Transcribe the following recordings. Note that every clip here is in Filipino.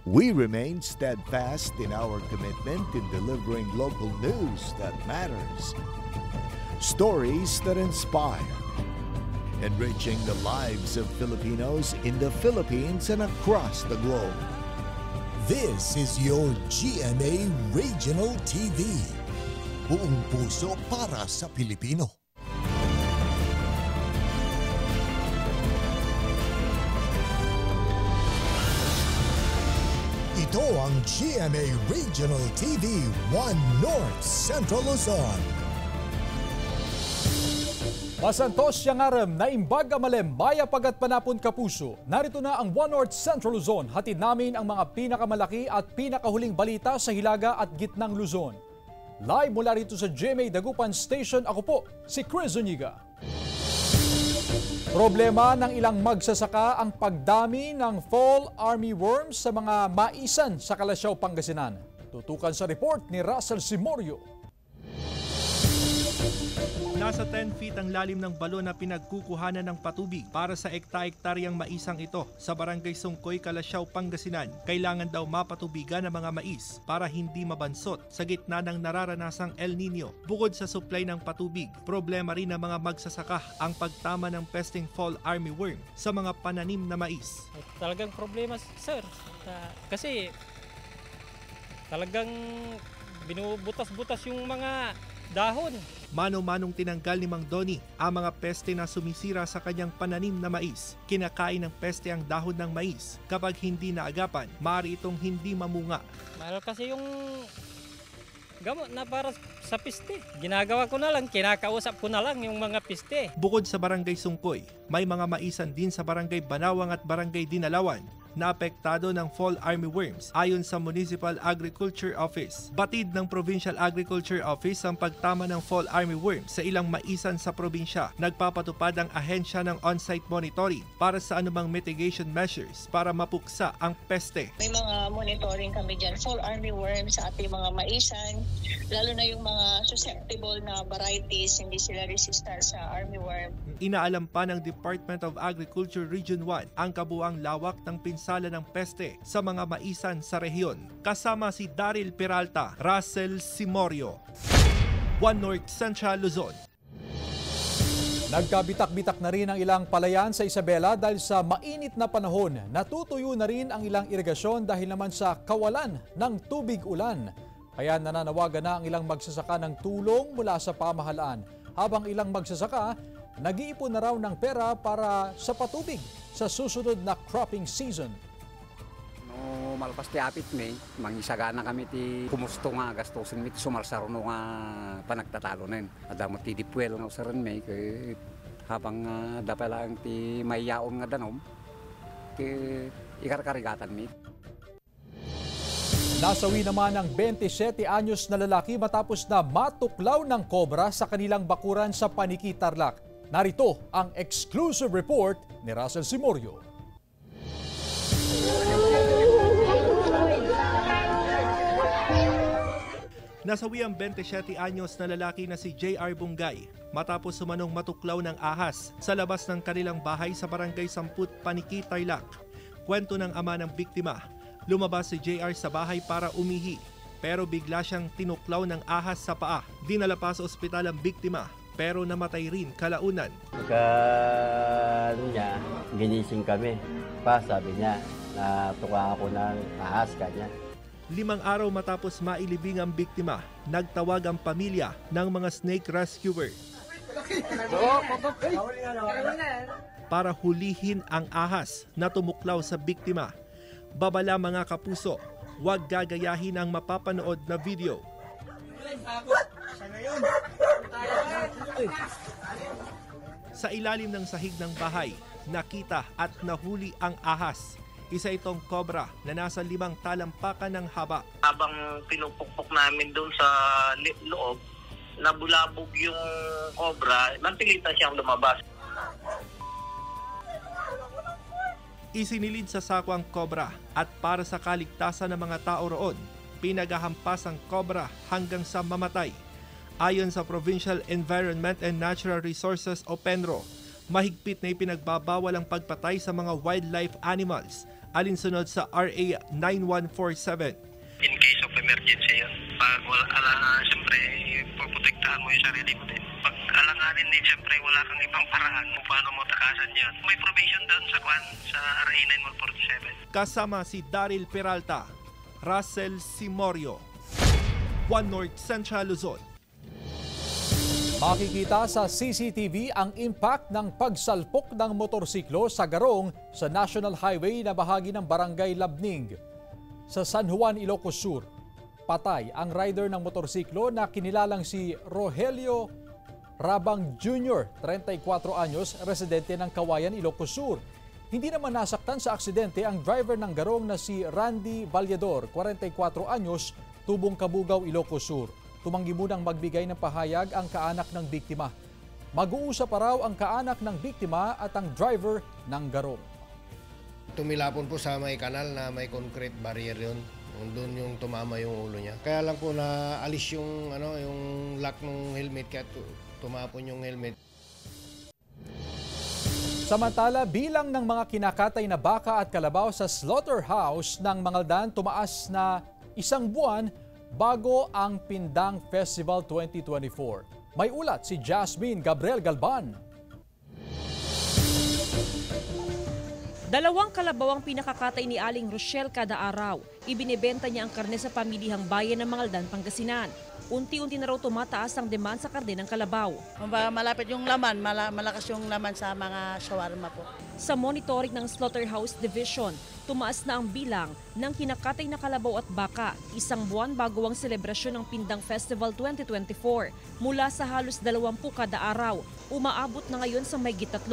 We remain steadfast in our commitment in delivering local news that matters, stories that inspire, enriching the lives of Filipinos in the Philippines and across the globe. This is your GMA Regional TV. Buong puso para sa Pilipino. Ito ang GMA Regional TV 1 North Central Luzon. Masantos siyang aram na imbag amalem maya pagat panapon kapuso. Narito na ang 1 North Central Luzon. Hatid namin ang mga pinakamalaki at pinakahuling balita sa Hilaga at Gitnang Luzon. Live mula rito sa GMA Dagupan Station, ako po si Chris Zuniga. Problema ng ilang magsasaka ang pagdami ng fall armyworms sa mga maisan sa Kalasyaw, Pangasinan. Tutukan sa report ni Russell Simorio. Nasa 10 feet ang lalim ng balon na pinagkukuhanan ng patubig para sa ekta-ektaryang maisang ito sa Barangay Sungkoy, Kalasyaw, Pangasinan. Kailangan daw mapatubigan ang mga mais para hindi mabansot sa gitna ng nararanasang El Nino. Bukod sa supply ng patubig, problema rin ng mga magsasaka ang pagtama ng pesting fall armyworm sa mga pananim na mais. Talagang problema, sir. Kasi talagang binubutas-butas yung mga dahon. Mano-manong tinanggal ni Mang Donnie ang mga peste na sumisira sa kanyang pananim na mais. Kinakain ng peste ang dahon ng mais. Kapag hindi naagapan, maaari itong hindi mamunga. Mahal kasi yung gamot na para sa piste. Ginagawa ko na lang, kinakausap ko na lang yung mga piste. Bukod sa Barangay Sungkoy, may mga maisan din sa Barangay Banawang at Barangay Dinalawan na apektado ng fall armyworms ayon sa Municipal Agriculture Office. Batid ng Provincial Agriculture Office ang pagtama ng fall armyworms sa ilang maisan sa probinsya. Nagpapatupad ang ahensya ng on-site monitoring para sa anumang mitigation measures para mapuksa ang peste. May mga monitoring kami dyan, fall armyworms sa ating mga maisan, lalo na yung mga susceptible na varieties, hindi sila resistant sa armyworm. Inaalam pa ng Department of Agriculture Region 1 ang kabuang lawak ng pinsala ng peste sa mga maisan sa rehiyon. Kasama si Daryl Peralta, Russell Simorio, 1 North Central Luzon. Nagkabitak-bitak na rin ang ilang palayan sa Isabela dahil sa mainit na panahon. Natutuyo na rin ang ilang irigasyon dahil naman sa kawalan ng tubig ulan. Kaya nananawagan na ang ilang magsasaka ng tulong mula sa pamahalaan. Habang ilang magsasaka, nag-iipon na raw ng pera para sa patubig sa susunod na cropping season. No, malpas ti apit may, mangisaga na kami ti kumusto nga gastusin mi ti sumarsaro no nga panagtatalonen. Adamot ti dipwel nga usaran may kay habang dapalang ti mayaon nga danom ti ikarkarigatan mi. Nasawi naman ang 27 anyos na lalaki matapos na matuklaw ng kobra sa kanilang bakuran sa Paniki, Tarlac. Narito ang exclusive report ni Russell Simorio. Nasawi ang 27 anyos na lalaki na si J.R. Bungay matapos sumanong matuklaw ng ahas sa labas ng kanilang bahay sa Barangay Samput, Paniki, Tarlac. Kwento ng ama ng biktima, lumabas si J.R. sa bahay para umihi pero bigla siyang tinuklaw ng ahas sa paa. Dinala pa sa ospital ang biktima pero namatay rin kalaunan. Niya, ginising kami. Sabi niya, natuka ako ng ahas kanya. 5 araw matapos mailibing ang biktima, nagtawag ang pamilya ng mga snake rescuer para hulihin ang ahas na tumuklaw sa biktima. Babala mga kapuso, huwag gagayahin ang mapapanood na video. Sa ilalim ng sahig ng bahay, nakita at nahuli ang ahas. Isa itong cobra na nasa 5 talampakan ng haba. Habang pinupukpok namin doon sa loob, nabulabog yung cobra, napilitan siyang lumabas. Isinilid sa sako ang cobra at para sa kaligtasan ng mga tao roon, pinagahampas ang cobra hanggang sa mamatay. Ayon sa Provincial Environment and Natural Resources o PENRO, mahigpit na ipinagbabawal ang pagpatay sa mga wildlife animals alinsunod sa RA 9147. In case of emergency yun, pag siyempre, puprotektahan mo yung sarili mo din. Pag alanganin din, siyempre, wala kang ibang paraan kung paano mo takasan yan. May provision doon sa RA 9147. Kasama si Daryl Peralta, Russell Simorio, One North Central Luzon. Makikita sa CCTV ang impact ng pagsalpok ng motorsiklo sa garong sa National Highway na bahagi ng Barangay Labning sa San Juan, Ilocos Sur. Patay ang rider ng motorsiklo na kinilalang si Rogelio Rabang Jr., 34 anyos, residente ng Kawayan, Ilocos Sur. Hindi naman nasaktan sa aksidente ang driver ng garong na si Randy Vallador, 44 anyos, Tubong Kabugaw, Ilocos Sur. Tumanggi munang magbigay ng pahayag ang kaanak ng biktima. Mag-uusap pa raw ang kaanak ng biktima at ang driver ng garong. Tumilapon po sa may kanal na may concrete barrier yun. Doon yung tumama yung ulo niya. Kaya lang po na alis yung lock ng helmet kaya tumapon yung helmet. Samantala, bilang ng mga kinakatay na baka at kalabaw sa slaughterhouse ng Mangaldan tumaas na 1 buwan bago ang Pindang Festival 2024. May ulat si Jasmine Gabriel Galban. 2 kalabaw ang pinakakatay ni Aling Rochelle kada araw. Ibinebenta niya ang karne sa pamilihang bayan ng Mangaldan, Pangasinan. Unti-unti na raw tumataas ang demand sa karne ng kalabaw. Malapit yung laman, malakas yung laman sa mga shawarma po. Sa monitoring ng Slaughterhouse Division, tumaas na ang bilang ng kinakatay na kalabaw at baka 1 buwan bago ang selebrasyon ng Pindang Festival 2024. Mula sa halos 20 kada araw, umaabot na ngayon sa mahigit 30.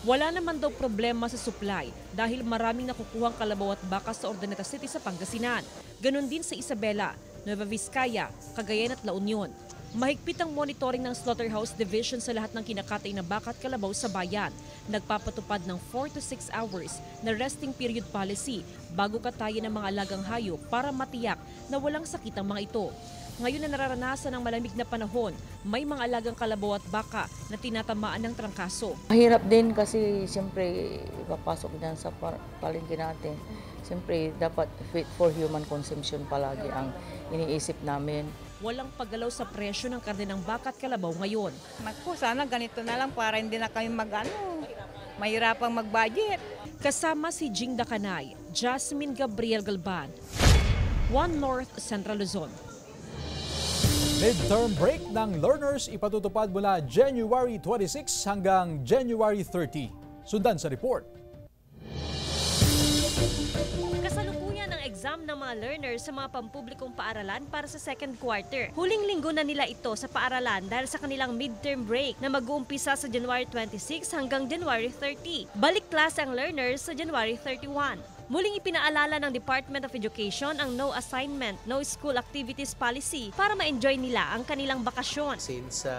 Wala naman daw problema sa supply dahil maraming nakukuhang kalabaw at baka sa Urdaneta City sa Pangasinan. Ganon din sa Isabela, Nueva Vizcaya, Cagayan at La Union. Mahigpit ang monitoring ng Slaughterhouse Division sa lahat ng kinakatay na baka at kalabaw sa bayan. Nagpapatupad ng 4 to 6 hours na resting period policy bago katayin ng mga alagang hayop para matiyak na walang sakit ang mga ito. Ngayon na nararanasan ng malamig na panahon, may mga alagang kalabaw at baka na tinatamaan ng trangkaso. Mahirap din kasi siyempre ipapasok din sa palengke natin. Siyempre dapat fit for human consumption palagi ang iniisip namin. Walang paggalaw sa presyo ng karne ng baka at kalabaw ngayon. Naku, sana ganito na lang para hindi na kami mahirapang mag-budget. Kasama si Jing Dakanay, Jasmine Gabriel Galban, One North Central Luzon. Midterm break ng learners ipatutupad mula January 26 hanggang January 30. Sundan sa report. Kasalukuyan ang exam ng mga learners sa mga pampublikong paaralan para sa second quarter. Huling linggo na nila ito sa paaralan dahil sa kanilang midterm break na mag-uumpisa sa January 26 hanggang January 30. Balik klase ang learners sa January 31. Muling ipinaalala ng Department of Education ang no assignment, no school activities policy para ma-enjoy nila ang kanilang bakasyon. Since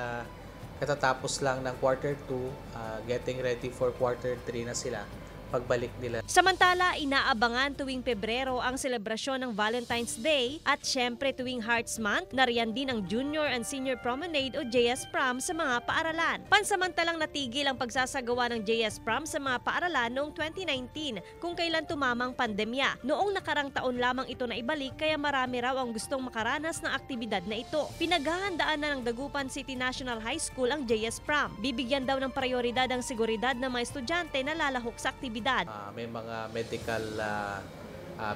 katatapos lang ng quarter 2, getting ready for quarter 3 na sila, pagbalik nila. Samantala, inaabangan tuwing Pebrero ang selebrasyon ng Valentine's Day at syempre tuwing Hearts Month, nariyan din ang Junior and Senior Promenade o JS Prom sa mga paaralan. Pansamantalang natigil ang pagsasagawa ng JS Prom sa mga paaralan noong 2019 kung kailan tumamang pandemya. Noong nakarang taon lamang ito na ibalik kaya marami raw ang gustong makaranas ng aktibidad na ito. Pinaghahandaan na ng Dagupan City National High School ang JS Prom. Bibigyan daw ng prioridad ang seguridad ng mga estudyante na lalahok sa aktibidad. May mga medical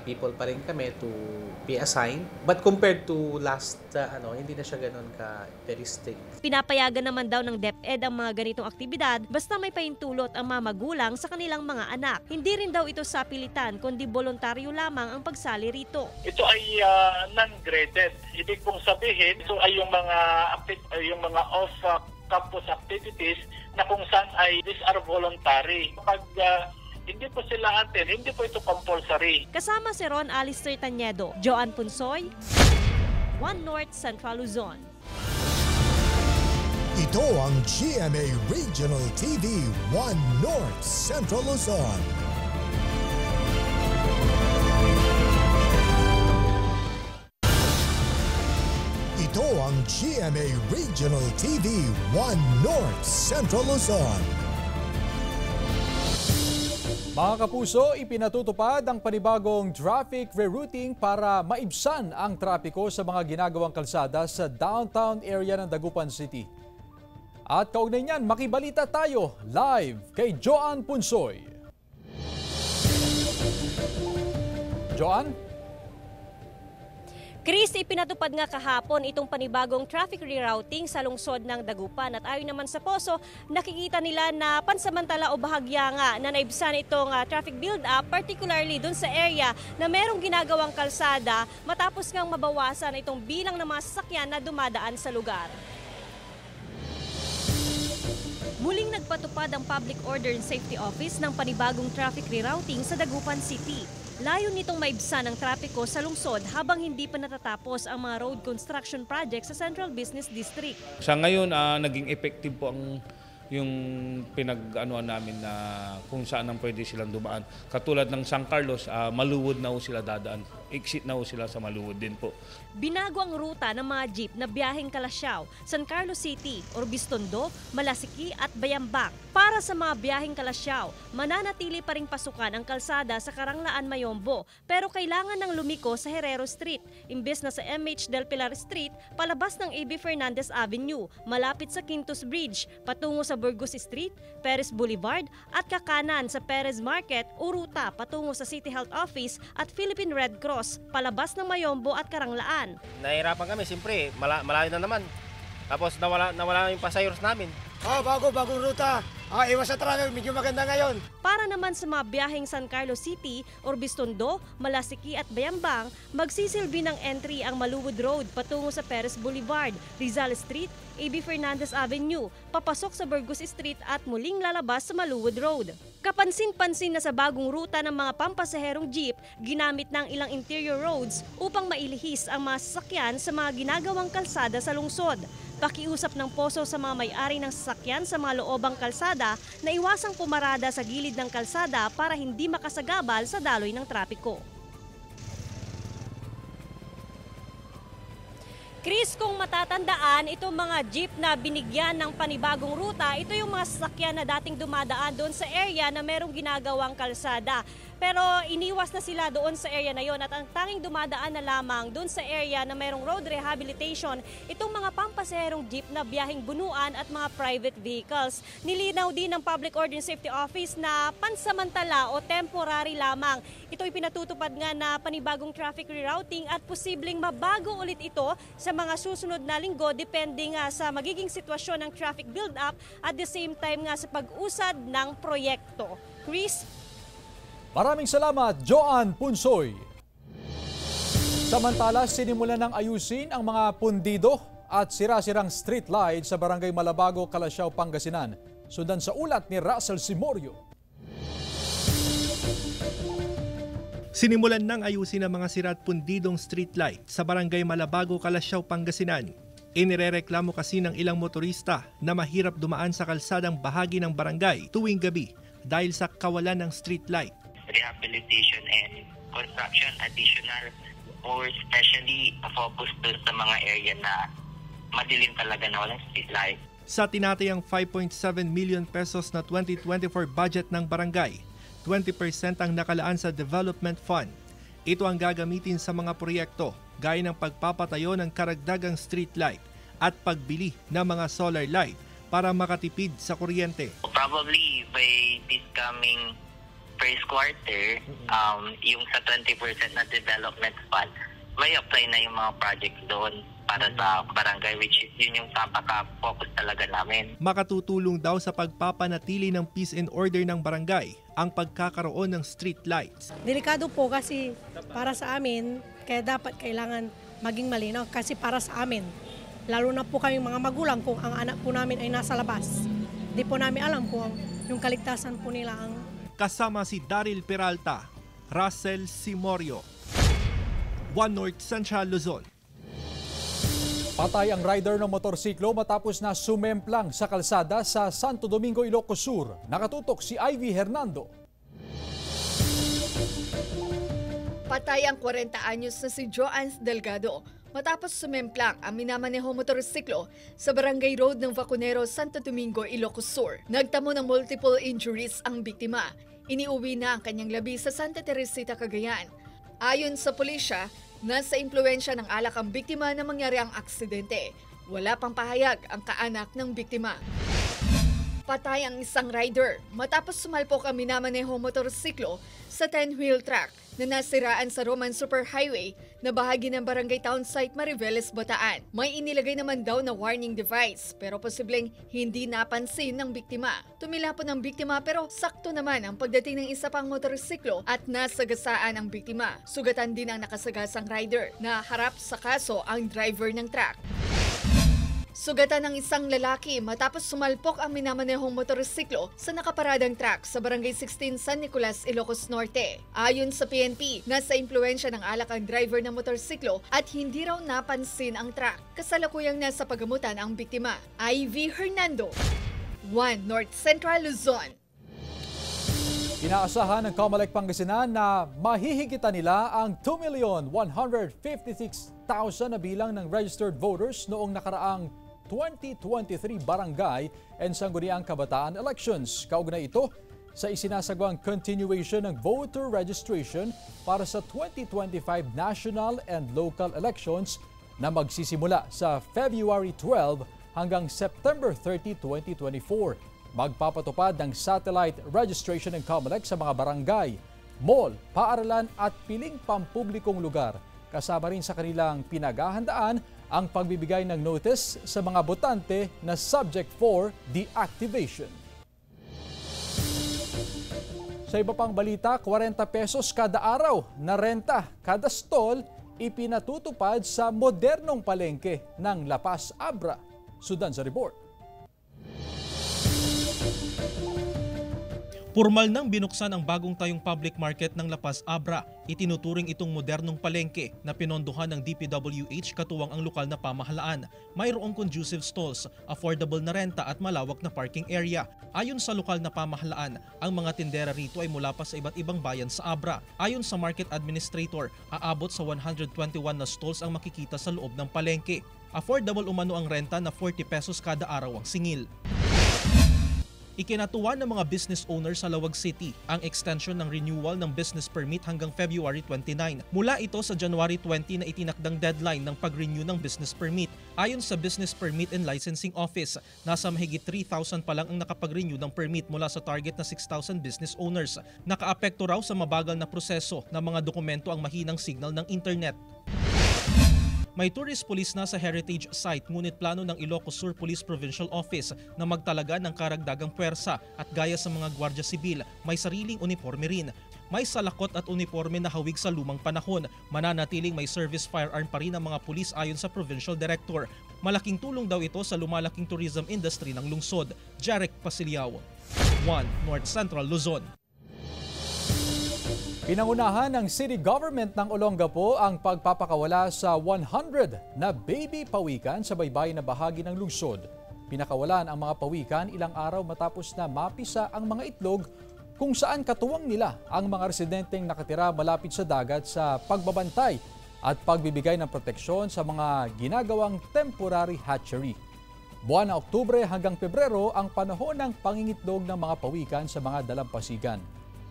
people pa rin kami to be assigned. But compared to last, hindi na siya ganun ka-very strict. Pinapayagan naman daw ng DepEd ang mga ganitong aktibidad basta may pahintulot ang mga magulang sa kanilang mga anak. Hindi rin daw ito sapilitan kundi voluntaryo lamang ang pagsali rito. Ito ay non-graded. Ibig pong sabihin, ito ay yung mga off-campus activities na kung saan ay these are voluntary. Pag hindi po sila attend, hindi po ito compulsory. Kasama si Ron Alistair Tanyedo, Joan Punsoy, One North Central Luzon. Ito ang GMA Regional TV 1 North Central Luzon. Ito ang GMA Regional TV 1 North Central Luzon. Mga kapuso, ipinatutupad ang panibagong traffic rerouting para maibsan ang trapiko sa mga ginagawang kalsada sa downtown area ng Dagupan City. At kaugnay niyan, makibalita tayo live kay Joan Punsoy. Joan? Chris, ipinatupad nga kahapon itong panibagong traffic rerouting sa lungsod ng Dagupan. At ayon naman sa POSO, nakikita nila na pansamantala o bahagya nga na naibsan itong traffic build-up, particularly dun sa area na merong ginagawang kalsada matapos ngang mabawasan itong bilang ng mga sasakyan na dumadaan sa lugar. Muling nagpatupad ang Public Order and Safety Office ng panibagong traffic rerouting sa Dagupan City. Layo nitong maibsan ang trapiko sa lungsod habang hindi pa natatapos ang mga road construction project sa Central Business District. Sa ngayon, naging effective po yung pinag-anuan namin na kung saan ang pwede silang dumaan. Katulad ng San Carlos, Maluwod na ho sila dadaan. Exit na ho sila sa Maluwod din po. Binago ang ruta ng mga jeep na biyaheng Kalasyaw, San Carlos City, Orbistondo, Malasiki at Bayambang. Para sa mga biyaheng Kalasyaw, mananatili pa ring pasukan ang kalsada sa Karanglaan Mayombo, pero kailangan ng lumiko sa Herrero Street, imbes na sa MH Del Pilar Street, palabas ng A.B. Fernandez Avenue, malapit sa Quintus Bridge, patungo sa Burgos Street, Perez Boulevard at kakanan sa Perez Market o ruta patungo sa City Health Office at Philippine Red Cross, palabas ng Mayombo at Karanglaan. Nahirapan kami, siyempre, malayo na naman. Tapos nawala yung passengers namin. Bagong ruta. Iwas sa traffic, medyo maganda ngayon. Para naman sa mga biyaheng San Carlos City, Orbistondo, Malasiki at Bayambang, magsisilbi ng entry ang Maluwod Road patungo sa Perez Boulevard, Rizal Street, A.B. Fernandez Avenue, papasok sa Burgos Street at muling lalabas sa Maluwod Road. Kapansin-pansin na sa bagong ruta ng mga pampasaherong jeep, ginamit ng ilang interior roads upang mailihis ang mga sasakyan sa mga ginagawang kalsada sa lungsod. Pakiusap ng POSO sa mga may-ari ng sasakyan sa mga loobang kalsada na iwasang pumarada sa gilid ng kalsada para hindi makasagabal sa daloy ng trapiko. Chris, kung matatandaan, itong mga jeep na binigyan ng panibagong ruta, ito yung mga sasakyan na dating dumadaan doon sa area na merong ginagawang kalsada. Pero iniwas na sila doon sa area na yon at ang tanging dumadaan na lamang doon sa area na merong road rehabilitation, itong mga pampasaherong jeep na biyaheng bunuan at mga private vehicles. Nilinaw din ng Public Order and Safety Office na pansamantala o temporary lamang. Ito ay pinatutupad nga na panibagong traffic rerouting at posibleng mabago ulit ito sa mga susunod na linggo depende nga sa magiging sitwasyon ng traffic build-up at the same time nga sa pag-usad ng proyekto. Chris? Maraming salamat, Joan Punsoy. Samantala, sinimulan ng ayusin ang mga pundido at sira-sirang street light sa Barangay Malabago, Kalasyaw, Pangasinan. Sundan sa ulat ni Russell Simorio. Sinimulan ng ayusin ang mga sira at pundidong street light sa Barangay Malabago, Kalasyaw, Pangasinan. Inirereklamo kasi ng ilang motorista na mahirap dumaan sa kalsadang bahagi ng barangay tuwing gabi dahil sa kawalan ng street light. Rehabilitation and construction additional or especially focus doon sa mga area na madilim talaga na walang street light. Sa tinatayang 5.7 million pesos na 2024 budget ng barangay, 20% ang nakalaan sa development fund. Ito ang gagamitin sa mga proyekto gaya ng pagpapatayo ng karagdagang street light at pagbili ng mga solar light para makatipid sa kuryente. Probably by this coming first quarter, yung sa 20% na development fund, may apply na yung mga projects doon para sa barangay, which is yun yung napaka-focus talaga namin. Makatutulong daw sa pagpapanatili ng peace and order ng barangay ang pagkakaroon ng street lights. Delikado po kasi para sa amin, kaya kailangan maging malinaw kasi para sa amin. Lalo na po kaming mga magulang kung ang anak po namin ay nasa labas. Di po namin alam kung yung kaligtasan po nila ang... Kasama si Daryl Peralta, Russell Simorio, One North Central Luzon. Patay ang rider ng motorsiklo matapos na sumemplang sa kalsada sa Santo Domingo, Ilocos Sur. Nakatutok si Ivy Hernando. Patay ang 40 anyos na si Joans Delgado matapos sumemplang ang minamaneho motorsiklo sa Barangay Road ng Vacunero, Santo Domingo, Ilocos Sur. Nagtamo ng multiple injuries ang biktima. Iniuwi na ang kanyang labi sa Santa Teresita, Cagayan. Ayon sa pulisya, nasa impluensya ng alak ang biktima na mangyari ang aksidente. Wala pang pahayag ang kaanak ng biktima. Patay ang isang rider matapos sumalpok ang minamanehong motorsiklo sa 10-wheel truck na nasiraan sa Roman Superhighway na bahagi ng Barangay Townsite, Mariveles, Bataan. May inilagay naman daw na warning device pero posibleng hindi napansin ng biktima. Tumilapon ang biktima pero sakto naman ang pagdating ng isa pang motorsiklo at nasagasaan ang biktima. Sugatan din ang nakasagasang rider na harap sa kaso ang driver ng truck. Sugatan ng isang lalaki matapos sumalpok ang minamanehong motorsiklo sa nakaparadang truck sa Barangay 16 San Nicolas, Ilocos Norte. Ayon sa PNP, nasa impluensya ng alak ang driver ng motorsiklo at hindi raw napansin ang truck. Kasalukuyang nasa pagamutan ang biktima. Ivy Hernando, 1 North Central Luzon. Inaasahan ng Comelec Pangasinan na mahihigitan nila ang 2,156,000 na bilang ng registered voters noong nakaraang 2023 Barangay and Sangguniang Kabataan elections. Kaugnay ito sa isinasagawang continuation ng voter registration para sa 2025 national and local elections na magsisimula sa February 12 hanggang September 30, 2024. Magpapatupad ng satellite registration ng Comelec sa mga barangay, mall, paaralan at piling pampublikong lugar. Kasama rin sa kanilang pinaghahandaan ang pagbibigay ng notice sa mga botante na subject for deactivation. Sa iba pang balita, 40 pesos kada araw na renta kada stall ipinatutupad sa modernong palengke ng La Paz Abra. Sudan sa report. Formal nang binuksan ang bagong tayong public market ng La Paz Abra. Itinuturing itong modernong palengke na pinondohan ng DPWH katuwang ang lokal na pamahalaan. Mayroong conducive stalls, affordable na renta at malawak na parking area. Ayon sa lokal na pamahalaan, ang mga tindera rito ay mula pa sa iba't ibang bayan sa Abra. Ayon sa market administrator, aabot sa 121 na stalls ang makikita sa loob ng palengke. Affordable umano ang renta na 40 pesos kada araw ang singil. Ikinatuwa ng mga business owners sa Lawag City ang extension ng renewal ng business permit hanggang February 29. Mula ito sa January 20 na itinakdang deadline ng pag-renew ng business permit. Ayon sa Business Permit and Licensing Office, nasa mahigit 3,000 pa lang ang nakapag-renew ng permit mula sa target na 6,000 business owners. Nakaapekto raw sa mabagal na proseso ng mga dokumento ang mahinang signal ng internet. May tourist police na sa heritage site ngunit plano ng Ilocos Sur Police Provincial Office na magtalaga ng karagdagang puwersa at gaya sa mga gwardiya sibil, may sariling uniforme rin. May salakot at uniforme na hawig sa lumang panahon. Mananatiling may service firearm pa rin ang mga pulis ayon sa Provincial Director. Malaking tulong daw ito sa lumalaking tourism industry ng lungsod. Jarek Pasiliao, 1 North Central Luzon. Pinangunahan ng city government ng Olongapo ang pagpapakawala sa 100 na baby pawikan sa baybayin na bahagi ng lungsod. Pinakawalan ang mga pawikan ilang araw matapos na mapisa ang mga itlog kung saan katuwang nila ang mga residenteng nakatira malapit sa dagat sa pagbabantay at pagbibigay ng proteksyon sa mga ginagawang temporary hatchery. Buwan na Oktubre hanggang Pebrero ang panahon ng pangingitlog ng mga pawikan sa mga dalampasigan.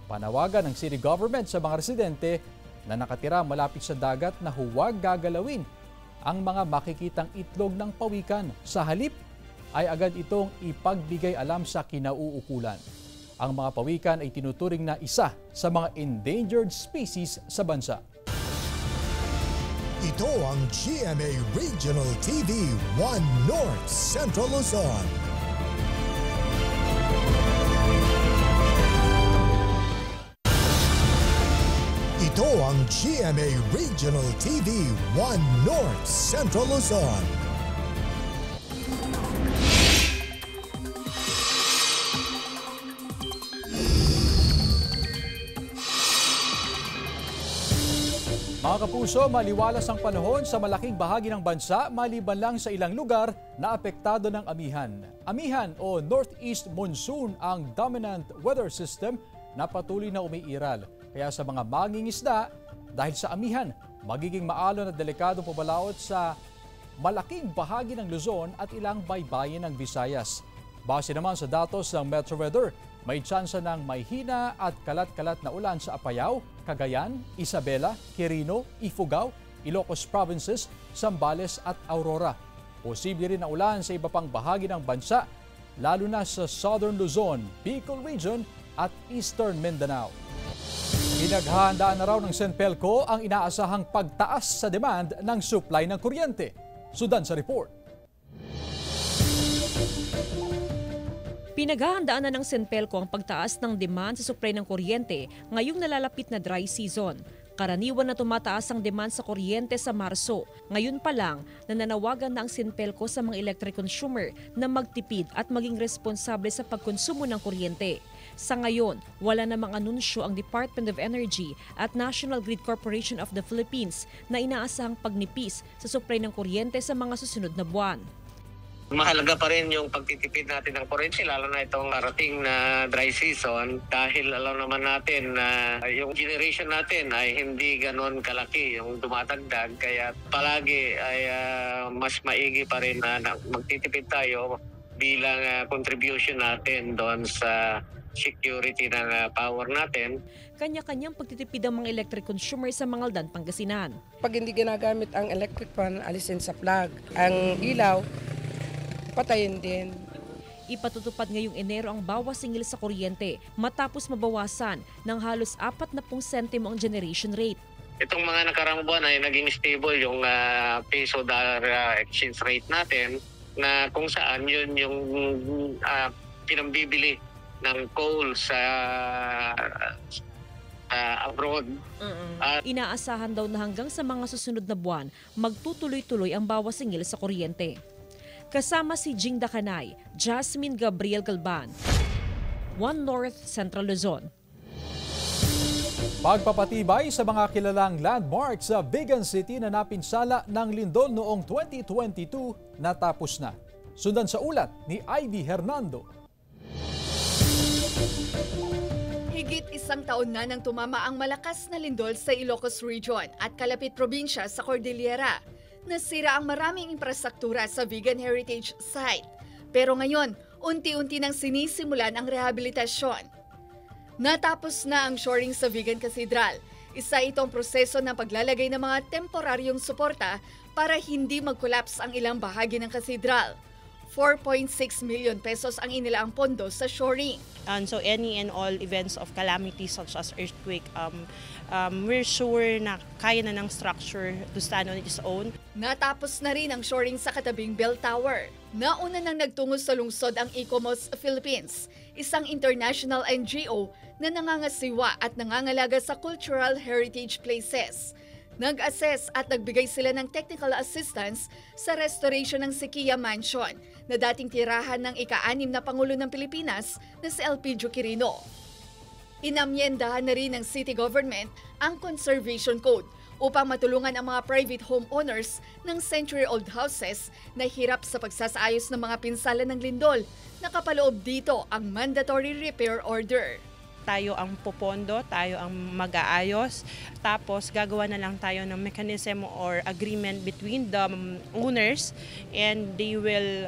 Panawagan ng city government sa mga residente na nakatira malapit sa dagat na huwag gagalawin ang mga makikitang itlog ng pawikan. Sa halip ay agad itong ipagbigay alam sa kinauukulan. Ang mga pawikan ay tinuturing na isa sa mga endangered species sa bansa. Ito ang GMA Regional TV 1 North Central Luzon. Ito ang GMA Regional TV 1 North Central Luzon. Mga kapuso, maliwalas ang panahon sa malaking bahagi ng bansa maliban lang sa ilang lugar na apektado ng amihan. Amihan o Northeast Monsoon ang dominant weather system na patuloy na umiiral. Kaya sa mga mangingisda, dahil sa amihan, magiging maalon at delikadong pabalaot sa malaking bahagi ng Luzon at ilang baybayin ng Visayas. Base naman sa datos ng Metro Weather, May tsansa ng may hina at kalat-kalat na ulan sa Apayao, Cagayan, Isabela, Quirino, Ifugao, Ilocos Provinces, Zambales at Aurora. Posible rin na ulan sa iba pang bahagi ng bansa, lalo na sa Southern Luzon, Bicol Region at Eastern Mindanao. Pinaghahandaan na raw ng Senpelco ang inaasahang pagtaas sa demand ng supply ng kuryente. Sudan sa report. Pinaghahandaan na ng Senpelco ang pagtaas ng demand sa supply ng kuryente ngayong nalalapit na dry season. Karaniwan na tumataas ang demand sa kuryente sa Marso. Ngayon pa lang, nananawagan na ang Senpelco sa mga electric consumer na magtipid at maging responsable sa pagkonsumo ng kuryente. Sa ngayon, wala namang anunsyo ang Department of Energy at National Grid Corporation of the Philippines na inaasahang pagnipis sa supply ng kuryente sa mga susunod na buwan. Mahalaga pa rin yung pagtitipid natin ng kuryente, lalo na itong parating na dry season, dahil alam naman natin na yung generation natin ay hindi ganon kalaki yung dumatagdag, kaya palagi ay mas maigi pa rin na magtitipid tayo bilang contribution natin doon sa security ng power natin. Kanya-kanyang pagtitipid ang mga electric consumer sa Mangaldan, Pangasinan. Pag hindi ginagamit ang electric fan, alisin sa plug. Ang ilaw, patayin din. Ipatutupad ngayong Enero ang bawas singil sa kuryente matapos mabawasan ng halos 40 sentimo ang generation rate. Itong mga nakaraang buwan ay naging stable yung peso-dollar exchange rate natin, na kung saan yun yung pinambibili ng coal sa abroad. Inaasahan daw na hanggang sa mga susunod na buwan, magtutuloy-tuloy ang bawas singil sa kuryente. Kasama si Jing Dakanay, Jasmine Gabriel Galban, One North Central Luzon. Pagpapatibay sa mga kilalang landmark sa Vigan City na napinsala ng lindol noong 2022 natapos na. Sundan sa ulat ni Ivy Hernando. Higit isang taon na nang tumama ang malakas na lindol sa Ilocos Region at kalapit probinsya sa Cordillera. Nasira ang maraming infrastruktura sa Vigan Heritage Site. Pero ngayon, unti-unti nang sinisimulan ang rehabilitasyon. Natapos na ang shoring sa Vigan Cathedral. Isa itong proseso ng paglalagay ng mga temporaryong suporta para hindi mag-collapse ang ilang bahagi ng cathedral. 4.6 million pesos ang inilaang pondo sa shoring. And so any and all events of calamity such as earthquake, we're sure na kaya na ng structure to stand on its own. Natapos na rin ang shoring sa katabing bell tower. Nauna nang nagtungo sa lungsod ang Ecomos Philippines, isang international NGO na nangangasiwa at nangangalaga sa cultural heritage places. Nag-assess at nagbigay sila ng technical assistance sa restoration ng Siquia Mansion na dating tirahan ng ika-6 na Pangulo ng Pilipinas na si Elpidio Quirino. Inamyendahan na rin ng city government ang Conservation Code upang matulungan ang mga private homeowners ng century-old houses na hirap sa pagsasaayos ng mga pinsala ng lindol. Nakapaloob dito ang mandatory repair order. Tayo ang popondo, tayo ang mag-aayos, tapos gagawa na lang tayo ng mechanism or agreement between the owners and they will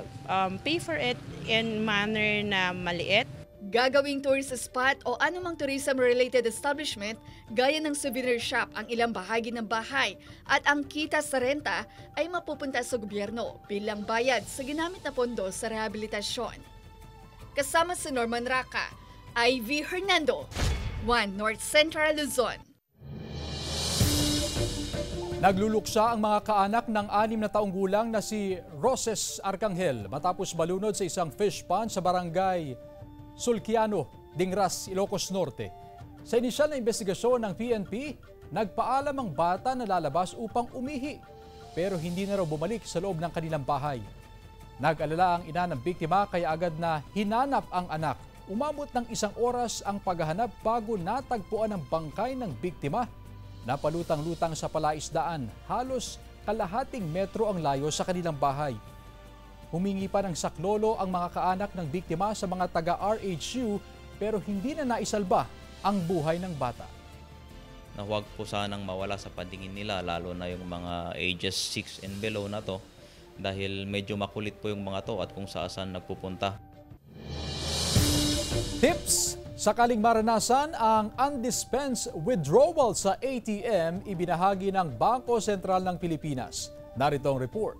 pay for it in manner na maliit. Gagawing tourist spot o anumang tourism-related establishment gaya ng souvenir shop ang ilang bahagi ng bahay at ang kita sa renta ay mapupunta sa gobyerno bilang bayad sa ginamit na pondo sa rehabilitasyon. Kasama si Norman Raca, Ivy Hernando, One North Central Luzon. Nagluluksa ang mga kaanak ng 6 na taong gulang na si Roses Arcangel matapos balunod sa isang fish pond sa barangay Sulquiano, Dingras, Ilocos Norte. Sa inisyal na investigasyon ng PNP, nagpaalam ang bata na lalabas upang umihi, pero hindi na raw bumalik sa loob ng kanilang bahay. Nag-alala ang ina ng biktima kaya agad na hinanap ang anak. Umabot ng 1 oras ang paghahanap bago natagpuan ang bangkay ng biktima. Napalutang-lutang sa palaisdaan, halos kalahating metro ang layo sa kanilang bahay. Humingi pa ng saklolo ang mga kaanak ng biktima sa mga taga-RHU pero hindi na naisalba ang buhay ng bata. Na huwag po sanang mawala sa paningin nila, lalo na yung mga ages 6 and below na to, dahil medyo makulit po yung mga to at kung saan nagpupunta. Tips: sakaling maranasan ang undispensed withdrawal sa ATM, ibinahagi ng Bangko Sentral ng Pilipinas. Narito ang report.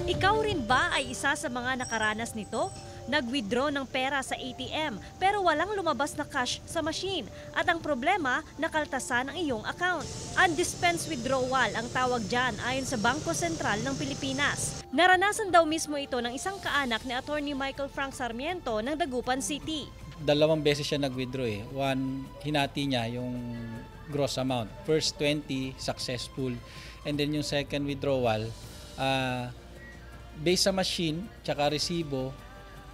Ikaw rin ba ay isa sa mga nakaranas nito? Nag-withdraw ng pera sa ATM pero walang lumabas na cash sa machine at ang problema, nakaltasan ang iyong account. Undispensed withdrawal ang tawag dyan ayon sa Bangko Sentral ng Pilipinas. Naranasan daw mismo ito ng isang kaanak ni Attorney Michael Frank Sarmiento ng Dagupan City. 2 beses siya nag-withdraw eh. One, hinati niya yung gross amount. First 20, successful. And then yung second withdrawal, based sa machine, tsaka resibo,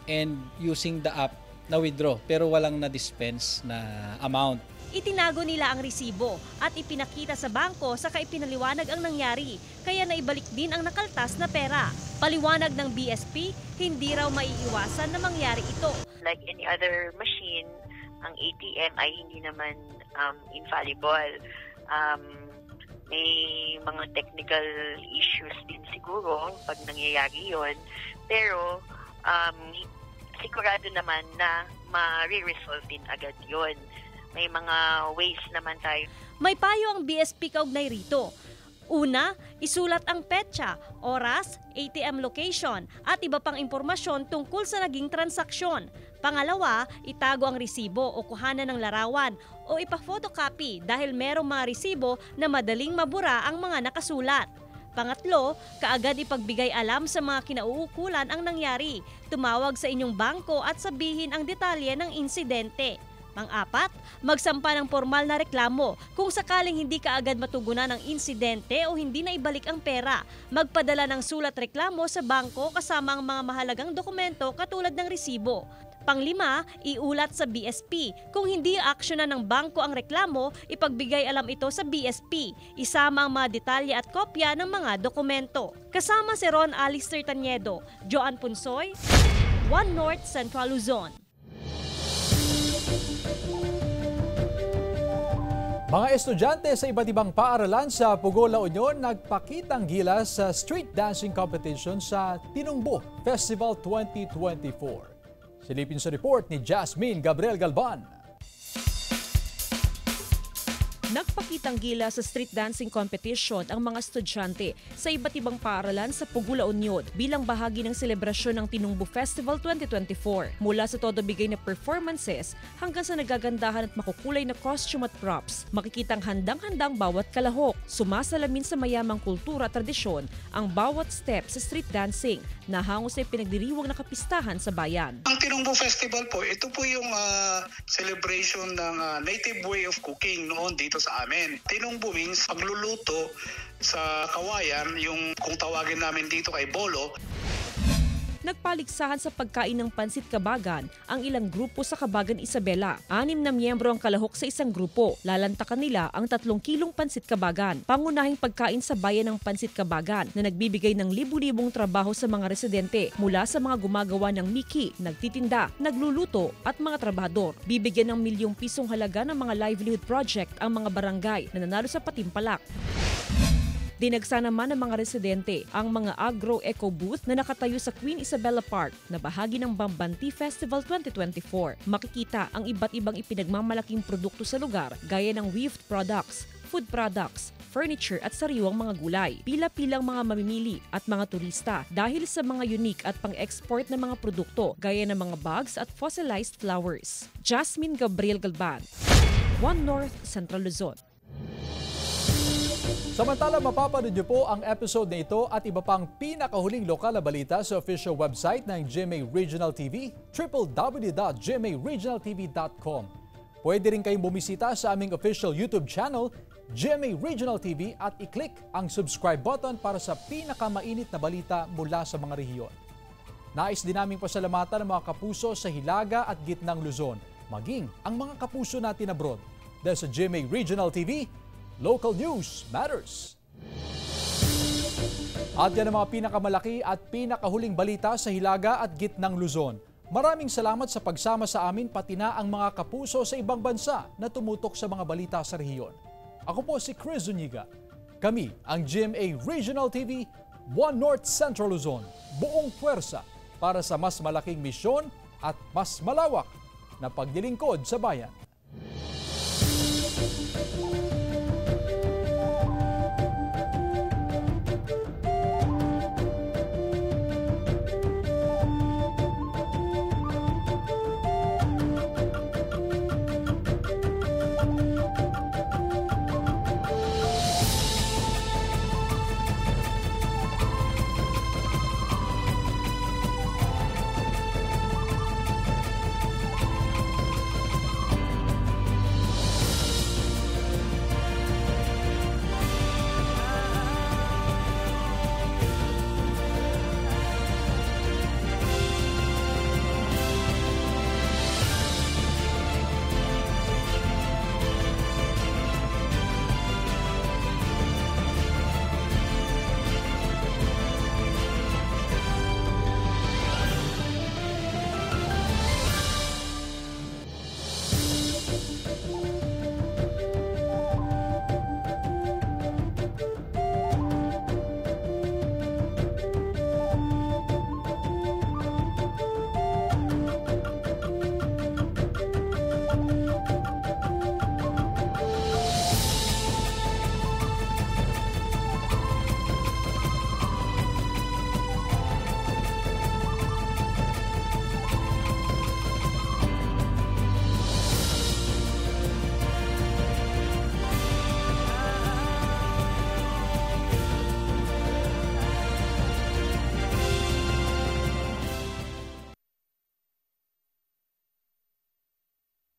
and using the app na withdraw pero walang na-dispense na amount. Itinago nila ang resibo at ipinakita sa bangko saka ipinaliwanag ang nangyari kaya naibalik din ang nakaltas na pera. Paliwanag ng BSP, hindi raw maiiwasan na mangyari ito. Like any other machine, ang ATM ay hindi naman infallible. May mga technical issues din siguro pag nangyayari yon, pero sigurado naman na ma-resolve din agad yon. May mga ways naman tayo. May payo ang BSP kaugnay rito. Una, isulat ang petsa, oras, ATM location at iba pang impormasyon tungkol sa naging transaksyon. Pangalawa, itago ang resibo o kuhanan ng larawan o ipa-photocopy dahil merong mga resibo na madaling mabura ang mga nakasulat. Pangatlo, kaagad ipagbigay alam sa mga kinauukulan ang nangyari. Tumawag sa inyong bangko at sabihin ang detalye ng insidente. Pang-apat, magsampa ng formal na reklamo. Kung sakaling hindi kaagad matugunan ang insidente o hindi na ibalik ang pera, magpadala ng sulat reklamo sa bangko kasama ang mga mahalagang dokumento katulad ng resibo. Panglima, iulat sa BSP. Kung hindi aksyonan ng bangko ang reklamo, ipagbigay alam ito sa BSP. Isama ang mga detalye at kopya ng mga dokumento. Kasama si Ron Alistair Taniedo, Joan Punsoy, One North Central Luzon. Mga estudyante sa iba't ibang paaralan sa Pugo, La Union nagpakitang gilas sa street dancing competition sa Tinumbo Festival 2024. Silipin sa report ni Jasmine Gabriel Galban. Nagpakitang gila sa street dancing competition ang mga estudyante sa iba't ibang paaralan sa Pugo, La Union bilang bahagi ng selebrasyon ng Tinumbo Festival 2024. Mula sa todo bigay na performances hanggang sa nagagandahan at makukulay na costume at props, makikitang handang-handang bawat kalahok. Sumasalamin sa mayamang kultura at tradisyon ang bawat step sa street dancing na hango sa pinagdiriwang na kapistahan sa bayan. Ang Tinumbo Festival po, ito po yung celebration ng native way of cooking noon dito sa amin. Tinumbo means pagluluto sa kawayan, yung kung tawagin namin dito kay bolo. Nagpaligsahan sa pagkain ng pansit kabagan ang ilang grupo sa Kabagan Isabela. 6 na miyembro ang kalahok sa isang grupo. Lalantakan nila ang 3 kilong pansit kabagan. Pangunahing pagkain sa bayan ng pansit kabagan na nagbibigay ng libu-libong trabaho sa mga residente mula sa mga gumagawa ng miki, nagtitinda, nagluluto at mga trabahador. Bibigyan ng milyong pisong halaga ng mga livelihood project ang mga barangay na nanalo sa patimpalak. Dinagsa naman ng mga residente ang mga agro-eco booth na nakatayo sa Queen Isabella Park na bahagi ng Bambanti Festival 2024. Makikita ang iba't ibang ipinagmamalaking produkto sa lugar gaya ng weaved products, food products, furniture at sariwang mga gulay. Pila-pilang mga mamimili at mga turista dahil sa mga unique at pang-export na mga produkto gaya ng mga bags at fossilized flowers. Jasmine Gabriel Galban, One North Central Luzon. Samantala, mapapanood niyo po ang episode na ito at iba pang pinakahuling lokal na balita sa official website ng GMA Regional TV, www.gmaregionaltv.com. Pwede rin kayong bumisita sa aming official YouTube channel, GMA Regional TV, at i-click ang subscribe button para sa pinakamainit na balita mula sa mga rehiyon. Nais din naming pasalamatan ng mga kapuso sa Hilaga at Gitnang Luzon, maging ang mga kapuso natin abroad. Dahil sa GMA Regional TV, Local News Matters. At yan ang mga pinakamalaki at pinakahuling balita sa Hilaga at Gitnang Luzon. Maraming salamat sa pagsama sa amin pati na ang mga kapuso sa ibang bansa na tumutok sa mga balita sa rehiyon. Ako po si Chris Zuniga. Kami ang GMA Regional TV, One North Central Luzon. Buong puwersa para sa mas malaking misyon at mas malawak na paglilingkod sa bayan.